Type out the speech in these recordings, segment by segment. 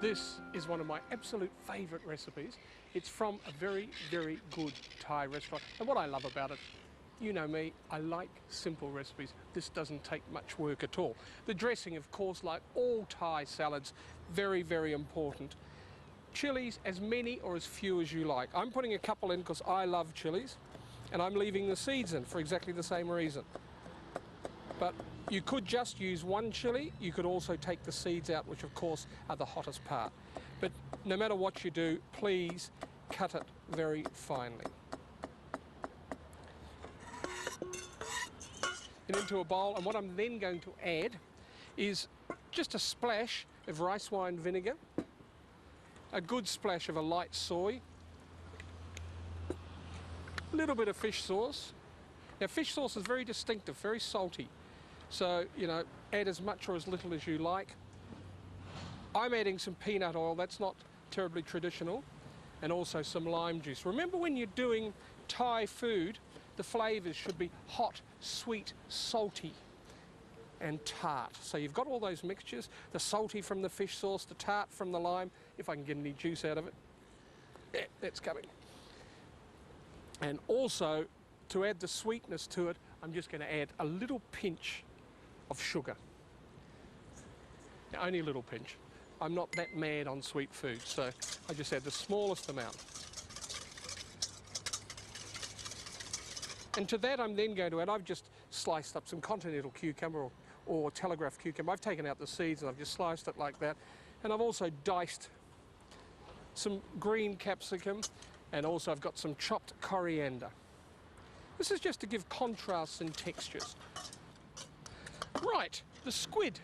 This is one of my absolute favourite recipes. It's from a very, very good Thai restaurant. And what I love about it, you know me, I like simple recipes. This doesn't take much work at all. The dressing, of course, like all Thai salads, very, very important. Chilies, as many or as few as you like. I'm putting a couple in because I love chilies, and I'm leaving the seeds in for exactly the same reason. But you could just use one chili. You could also take the seeds out, which of course are the hottest part. But no matter what you do, please cut it very finely. And into a bowl, and what I'm then going to add is just a splash of rice wine vinegar, a good splash of a light soy, a little bit of fish sauce. Now fish sauce is very distinctive, very salty. So, you know, add as much or as little as you like. I'm adding some peanut oil, that's not terribly traditional, and also some lime juice. Remember, when you're doing Thai food, the flavours should be hot, sweet, salty, and tart. So you've got all those mixtures, the salty from the fish sauce, the tart from the lime, if I can get any juice out of it. Yeah, that's coming. And also, to add the sweetness to it, I'm just going to add a little pinch of sugar. Now, only a little pinch. I'm not that mad on sweet food, so I just add the smallest amount. And to that I'm then going to add, I've just sliced up some continental cucumber or telegraph cucumber. I've taken out the seeds and I've just sliced it like that. And I've also diced some green capsicum, and also I've got some chopped coriander. This is just to give contrasts and textures. Right, the squid.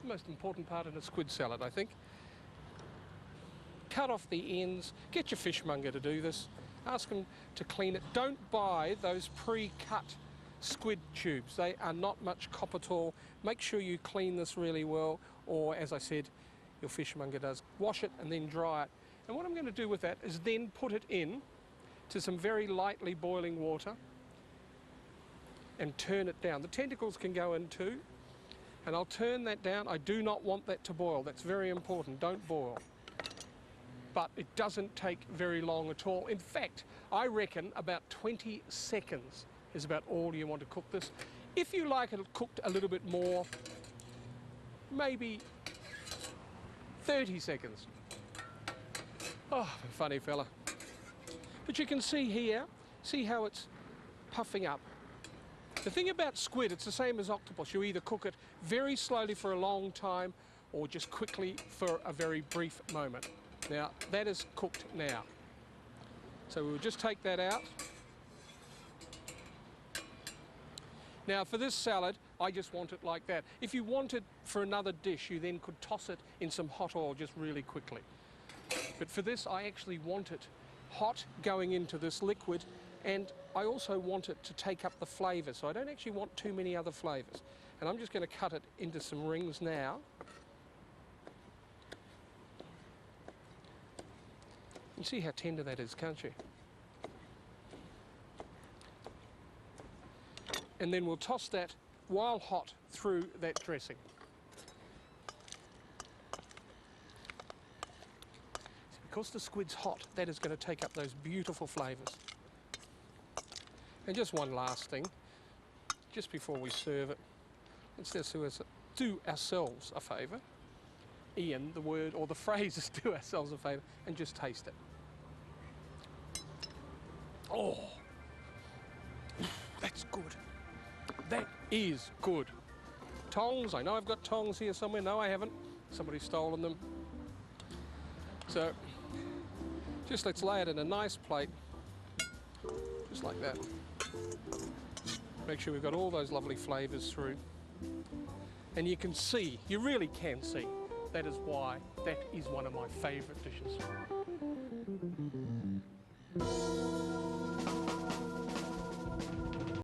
The most important part in a squid salad, I think. Cut off the ends, get your fishmonger to do this, ask them to clean it. Don't buy those pre-cut squid tubes. They are not much cop at all. Make sure you clean this really well, or as I said, your fishmonger does. Wash it and then dry it. And what I'm going to do with that is then put it in to some very lightly boiling water and turn it down. The tentacles can go in too, and I'll turn that down. I do not want that to boil. That's very important. Don't boil. But it doesn't take very long at all. In fact, I reckon about 20 seconds is about all you want to cook this. If you like it cooked a little bit more, maybe 30 seconds. Oh, funny fella. But you can see here, see how it's puffing up. The thing about squid, it's the same as octopus. You either cook it very slowly for a long time or just quickly for a very brief moment. Now, that is cooked now. So we'll just take that out. Now, for this salad, I just want it like that. If you want it for another dish, you then could toss it in some hot oil just really quickly. But for this, I actually want it hot going into this liquid, and I also want it to take up the flavour, so I don't actually want too many other flavours. And I'm just going to cut it into some rings now. You can see how tender that is, can't you? And then we'll toss that while hot through that dressing. Because the squid's hot, that is going to take up those beautiful flavours. And just one last thing, just before we serve it, let's just do ourselves a favour. Ian, the word or the phrase is do ourselves a favour, and just taste it. Oh, that's good. That is good. Tongs, I know I've got tongs here somewhere. No, I haven't. Somebody's stolen them. So, just let's lay it in a nice plate, just like that. Make sure we've got all those lovely flavours through. And you can see, you really can see, that is why that is one of my favourite dishes.